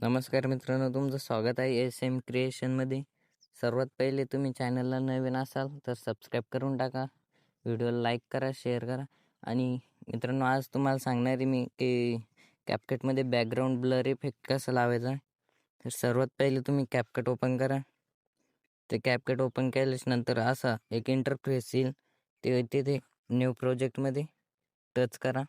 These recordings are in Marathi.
नमस्कार मित्रांनो, तुमचं स्वागत आहे एस एम क्रिएशनमध्ये. सर्वात पहिले तुम्ही चॅनलला नवीन असाल तर सबस्क्राईब करून टाका, व्हिडिओला लाईक करा, शेअर करा. आणि मित्रांनो, आज तुम्हाला सांगणार आहे मी की कॅपकटमध्ये बॅकग्राऊंड ब्लर इफेक्ट कसा लावायचा. तर सर्वात पहिले तुम्ही कॅपकट ओपन करा. ते कॅपकट ओपन केल्यानंतर असा एक इंटरफेस येईल. ते तिथे न्यू प्रोजेक्टमध्ये टच करा.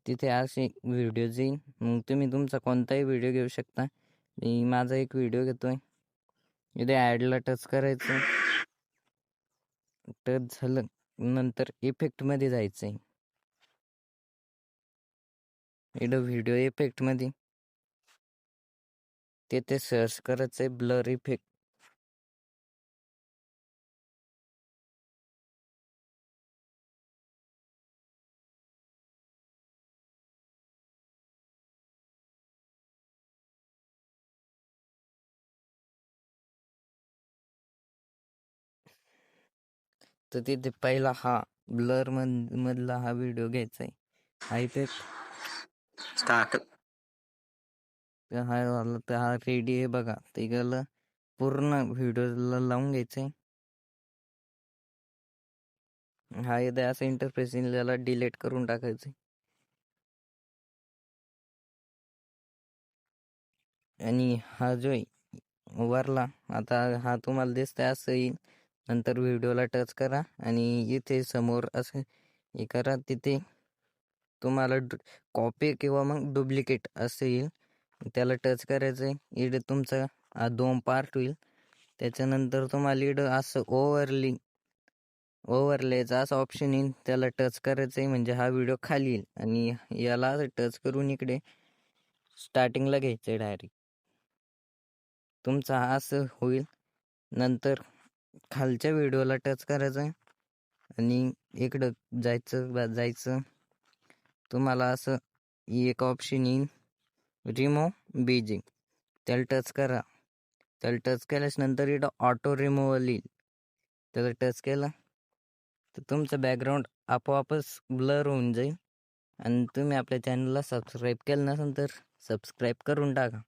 तिथे असे व्हिडिओज येईल. मग तुम्ही तुमचा कोणताही व्हिडिओ घेऊ शकता. मी माझा एक व्हिडिओ घेतोय. इथे ॲडला टच करायचं. टच झालं नंतर इफेक्टमध्ये जायचं आहे. इथं व्हिडिओ इफेक्टमध्ये तिथे सर्च करायचं आहे ब्लर इफेक्ट. तर तिथे पहिला हा ब्लर मधला हा व्हिडिओ घ्यायचा आहे. हा इफेक्ट स्टार्ट. हा झाला तर हा रेडी आहे बघा. ते गेलं पूर्ण व्हिडिओला लावून घ्यायचं आहे. हा इथे असं इंटरफेस याला डिलीट करून टाकायचं. आणि हा जो आहे वरला, आता हा तुम्हाला दिसतंय असं येईल. नंतर व्हिडिओला टच करा आणि इथे समोर असं हे करा. तिथे तुम्हाला कॉपी किंवा मग डुप्लिकेट असं येईल. त्याला टच करायचं आहे. इकडे तुमचा हा 2 पार्ट होईल. त्याच्यानंतर तुम्हाला इकडं असं ओव्हरलेचं असं ऑप्शन येईल. त्याला टच करायचं आहे म्हणजे हा व्हिडिओ खाली येईल. आणि याला असं टच करून इकडे स्टार्टिंगला घ्यायचं आहे डायरेक्ट. तुमचा असं होईल. नंतर खालच्या व्हिडिओला टच करायचं आहे आणि इकडं जायचं. तुम्हाला असं एक ऑप्शन येईल रिमूव्ह बीजिंग. त्याला टच करा. त्याला टच केल्यास नंतर इथं ऑटो रिमूव्हल येईल. त्याला टच केलं तर तुमचं बॅकग्राऊंड आपोआपच ब्लर होऊन जाईल. आणि तुम्ही आपल्या चॅनलला सबस्क्राईब केलं नसेल तर सबस्क्राईब करून टाका.